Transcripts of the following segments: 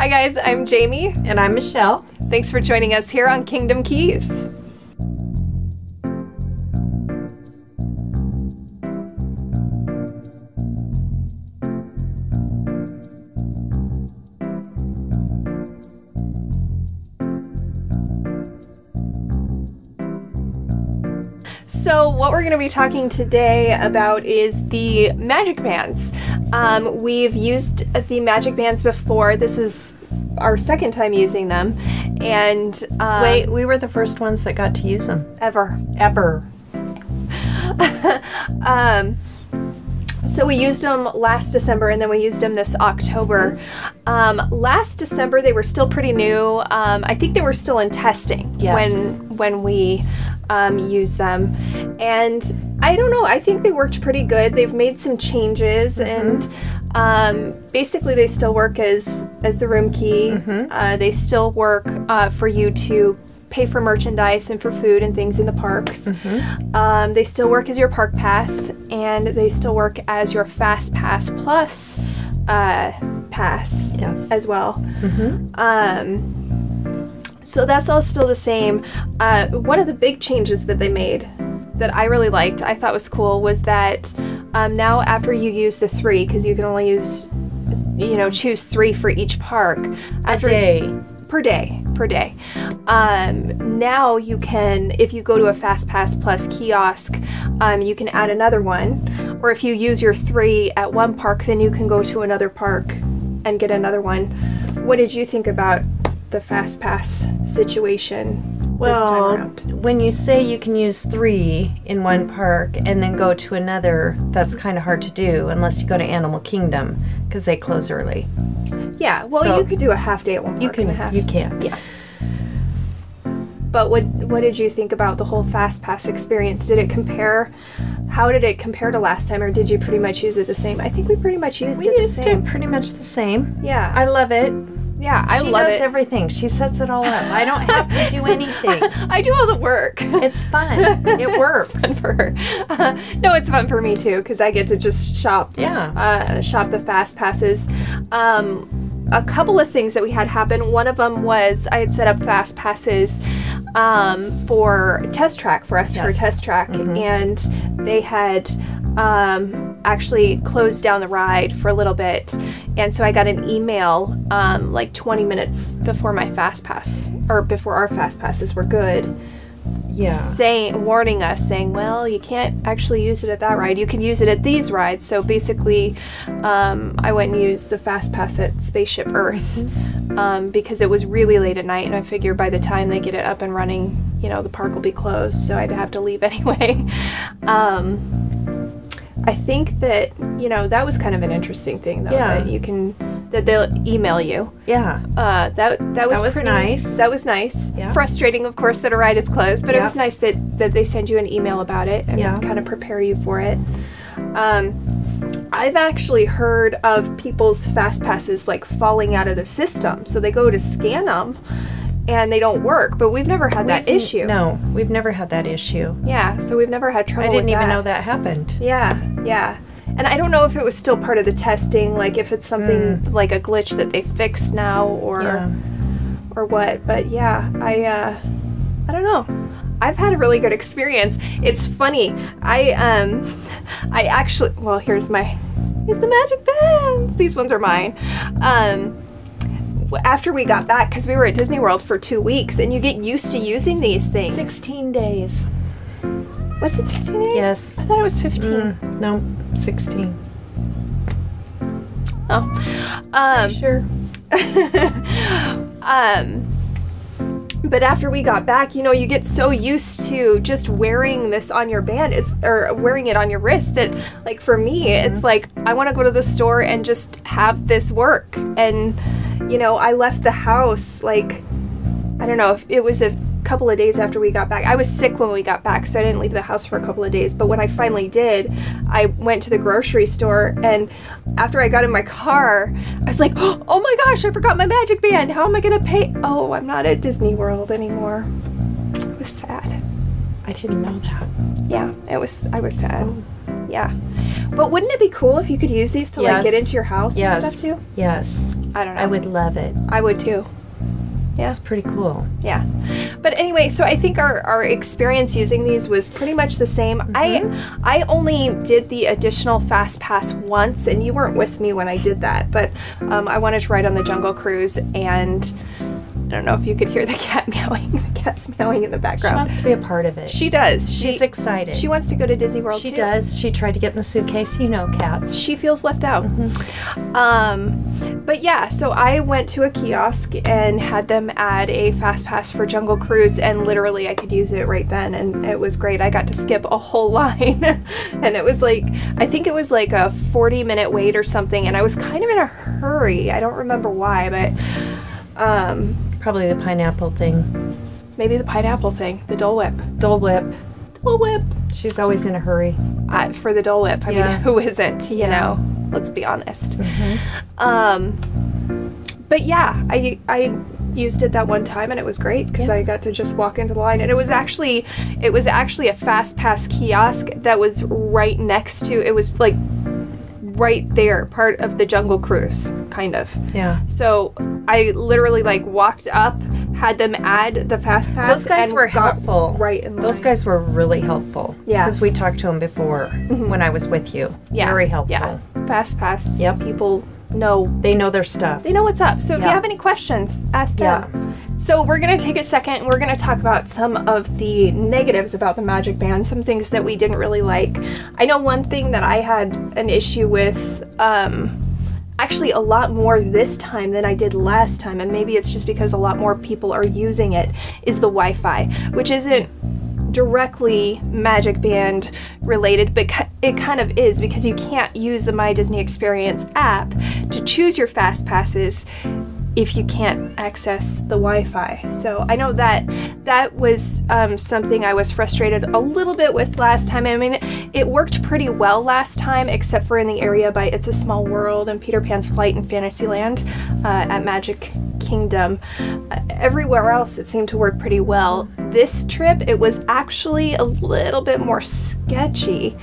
Hi guys, I'm Jamie. And I'm Michelle. Thanks for joining us here on Kingdom Keys. So what we're going to be talking today about is the magic bands. We've used the magic bands before. This is our second time using them. And wait, we were the first ones that got to use them. Ever. So we used them last December, and then we used them this October. Last December, they were still pretty new. I think they were still in testing when we used them. And I don't know, I think they worked pretty good. They've made some changes, and basically they still work as the room key. They still work for you to pay for merchandise and for food and things in the parks. They still work as your park pass, and they still work as your Fast Pass Plus pass as well. So that's all still the same. One of the big changes that they made that I really liked, I thought was cool, was that now after you use the 3, because you can only use, choose 3 for each park. Per day. Now you can, if you go to a Fast Pass Plus kiosk, you can add another one. Or if you use your 3 at one park, then you can go to another park and get another one. What did you think about the Fast Pass situation this time around? When you say you can use 3 in one park and then go to another, that's kind of hard to do unless you go to Animal Kingdom, because they close early. Yeah, well, so you could do a half day at one park. You can. Yeah. But what did you think about the whole Fast Pass experience? Did it compare? How did it compare to last time, or did you pretty much use it the same? I think we pretty much used it the same. We used it pretty much the same. Yeah. I love it. Yeah, I love it. She does everything. She sets it all up. I don't have to do anything. I do all the work. It's fun. It works. It's fun for her. No, it's fun for me too, because I get to just shop. Shop the Fast Passes. A couple of things that we had happen. One of them was I had set up Fast Passes for test track, for us for a test track, and they had actually closed down the ride for a little bit, and so I got an email like 20 minutes before my Fast Pass, or before our Fast Passes were good, warning us, saying, well, you can't actually use it at that ride, you can use it at these rides. So basically I went and used the Fast Pass at Spaceship Earth because it was really late at night, and I figured by the time they get it up and running, the park will be closed, so I'd have to leave anyway. I think that, that was kind of an interesting thing, though, that they'll email you. That was pretty nice. That was nice. Yeah. Frustrating, of course, that a ride is closed, but it was nice that they send you an email about it and kind of prepare you for it. I've actually heard of people's Fast Passes like falling out of the system, so they go to scan them and they don't work, but we've never had that issue. No, we've never had that issue. Yeah, so we've never had trouble with that. I didn't even know that happened. Yeah. And I don't know if it was still part of the testing, like if it's something like a glitch that they fixed now or what. But yeah, I don't know. I've had a really good experience. It's funny. I actually, well, here's the magic bands. These ones are mine. After we got back, because we were at Disney World for 2 weeks, and you get used to using these things. 16 days. Was it 16 days? Yes. I thought it was 15. No, 16. Oh. Sure. But after we got back, you get so used to just wearing this on your band, or wearing it on your wrist, that, like, for me, it's like, I want to go to the store and just have this work. And, I left the house, like, I don't know, if it was a couple of days after we got back. I was sick when we got back, so I didn't leave the house for a couple of days. But when I finally did, I went to the grocery store, and after I got in my car, I was like, oh my gosh, I forgot my magic band. How am I gonna pay? Oh, I'm not at Disney World anymore. It was sad. I didn't know that. Yeah, I was sad. Yeah. But wouldn't it be cool if you could use these to like get into your house and stuff too? Yes. I don't know. I would love it. I would too. Yeah. It's pretty cool. Yeah. But anyway, so I think our experience using these was pretty much the same. I only did the additional Fast Pass once, and you weren't with me when I did that, but I wanted to ride on the Jungle Cruise, and I don't know if you could hear the cat meowing. The cat's meowing in the background. She wants to be a part of it. She does. She's excited. She wants to go to Disney World too. She does. She tried to get in the suitcase. You know cats. She feels left out. But yeah, so I went to a kiosk and had them add a Fast Pass for Jungle Cruise, and literally I could use it right then, and it was great. I got to skip a whole line, and it was like, I think it was like a 40-minute wait or something, and I was kind of in a hurry. I don't remember why, but probably the pineapple thing. Maybe the pineapple thing. The Dole Whip. Dole Whip. Dole Whip. She's always in a hurry. For the Dole Whip. I mean, who isn't, you know? Let's be honest. But yeah, I used it that one time, and it was great because I got to just walk into the line, and it was actually a Fast Pass kiosk that was right next to, it was like right there, part of the Jungle Cruise, kind of. Yeah. So I literally like walked up, had them add the Fast Pass. Those guys were helpful. Right in line. Those guys were really helpful. Yeah. Because we talked to them before when I was with you. Yeah. Very helpful. Yeah. Fast Pass. Yep. People know. They know their stuff. They know what's up. So if you have any questions, ask them. So we're going to take a second and we're going to talk about some of the negatives about the Magic Band, some things that we didn't really like. I know one thing that I had an issue with, actually a lot more this time than I did last time, and maybe it's just because a lot more people are using it, is the Wi-Fi, which isn't directly Magic Band related, but it kind of is, because you can't use the My Disney Experience app to choose your Fast Passes if you can't access the Wi-Fi. So I know that was something I was frustrated a little bit with last time. I mean, it worked pretty well last time, except for in the area by It's a Small World and Peter Pan's Flight and Fantasyland at Magic Kingdom. Everywhere else it seemed to work pretty well. This trip, it was actually a little bit more sketchy.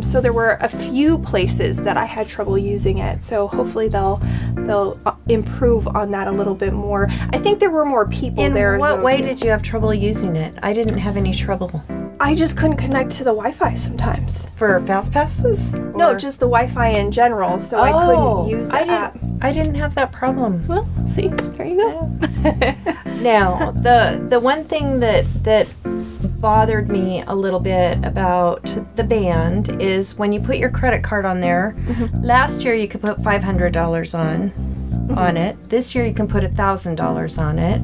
So there were a few places that I had trouble using it. So hopefully they'll improve on that a little bit more. I think there were more people there. In what way did you have trouble using it? I didn't have any trouble. I just couldn't connect to the Wi-Fi sometimes. For Fast Passes? No, just the Wi-Fi in general, so I couldn't use the app. I didn't have that problem. Well, see, there you go. Now, the one thing that bothered me a little bit about the band is when you put your credit card on there. Last year you could put $500 on it. This year you can put $1,000 on it.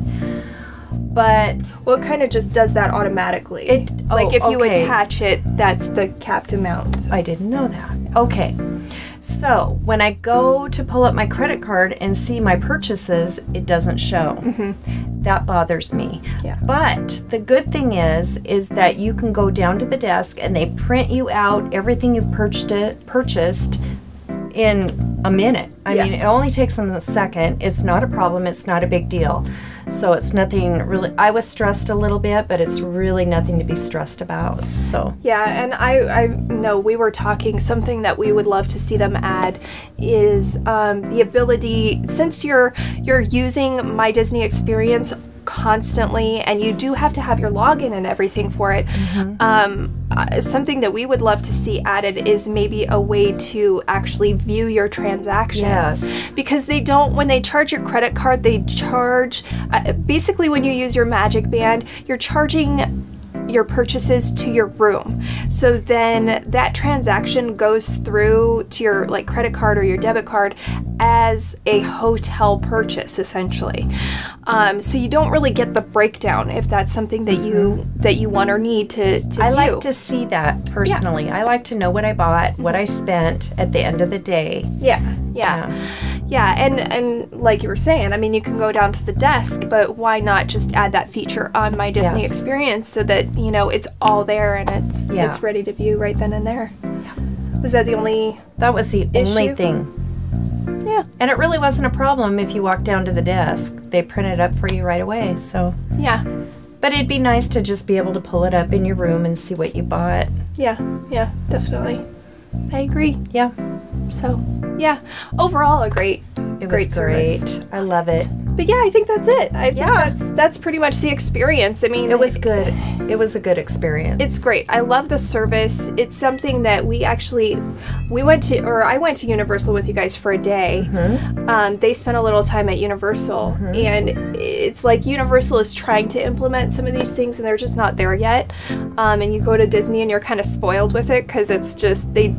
But well, it kind of just does that automatically. If you attach it, that's the capped amount. I didn't know that. Okay. So when I go to pull up my credit card and see my purchases, it doesn't show. That bothers me. Yeah. But the good thing is that you can go down to the desk and they print you out everything you've purchased in a minute. I mean, it only takes them a second. It's not a problem. It's not a big deal. So it's nothing really. I was stressed a little bit, but it's really nothing to be stressed about. So yeah, and I know we were talking, something that we would love to see them add is the ability, since you're using My Disney Experience constantly and you do have to have your login and everything for it, something that we would love to see added is maybe a way to actually view your transactions. Yes. Because they don't, when they charge your credit card, they charge, basically when you use your Magic Band, you're charging your purchases to your room. So then that transaction goes through to your like credit card or your debit card as a hotel purchase, essentially. So you don't really get the breakdown if that's something that you want or need to I view. like to see that personally. I like to know what I bought, what I spent at the end of the day. Yeah, and like you were saying, I mean, you can go down to the desk, but why not just add that feature on My Disney Experience so that, you know, it's all there and it's ready to view right then and there. Was that the only That was the only thing. Yeah. And it really wasn't a problem if you walked down to the desk. They print it up for you right away, so. Yeah. But it'd be nice to just be able to pull it up in your room and see what you bought. Yeah, definitely. I agree. Yeah. So, yeah, overall a great service. I love it. But yeah, I think that's it. I think that's pretty much the experience. I mean, it was good. It was a good experience. It's great. I love the service. It's something that I went to Universal with you guys for a day. Mm-hmm. They spent a little time at Universal, mm-hmm. and it's like Universal is trying to implement some of these things, and they're just not there yet. And you go to Disney, and you're kind of spoiled with it because it's just they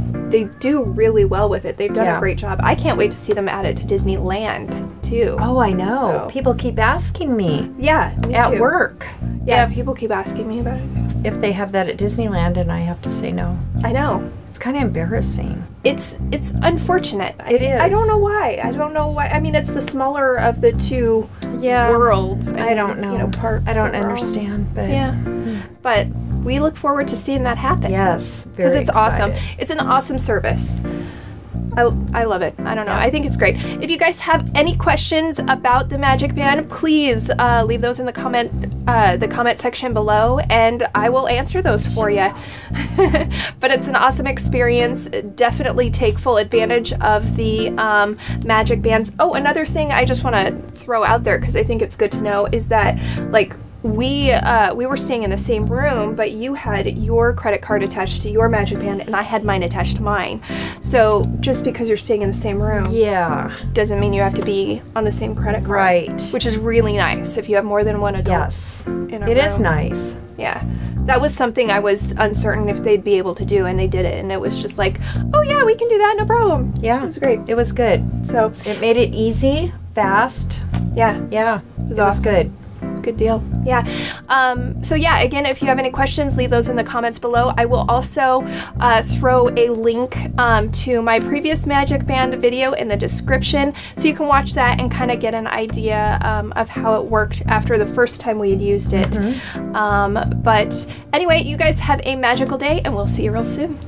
do really well with it. They've done a great job. I can't wait to see them add it to Disneyland too. Oh, I know. So. People keep asking me. Yeah, me at too. Work. Yeah, people keep asking me about it. If they have that at Disneyland, and I have to say no. I know. It's kind of embarrassing. It's unfortunate. It is. I don't know why. I mean, it's the smaller of the two worlds. I don't know. Parks. I don't understand, but yeah. But we look forward to seeing that happen. Yes, because it's awesome. It's an awesome service. I love it. I don't know. I think it's great. If you guys have any questions about the Magic Band, please leave those in the comment section below, and I will answer those for you. But it's an awesome experience. Definitely take full advantage of the Magic Bands. Oh, another thing I just want to throw out there because I think it's good to know is that we were staying in the same room, but you had your credit card attached to your Magic Band, and I had mine attached to mine. So just because you're staying in the same room, doesn't mean you have to be on the same credit card, right? Which is really nice if you have more than one adult. Yes, it is nice. Yeah, that was something I was uncertain if they'd be able to do, and they did it, and it was just like, oh yeah, we can do that, no problem. Yeah, it was great. It was good. So it made it easy, fast. Yeah, it was awesome. Good. Good deal. Yeah. So yeah, again, if you have any questions, leave those in the comments below. I will also throw a link to my previous Magic Band video in the description, so you can watch that and kind of get an idea of how it worked after the first time we had used it. Mm-hmm. But anyway, you guys have a magical day, and we'll see you real soon.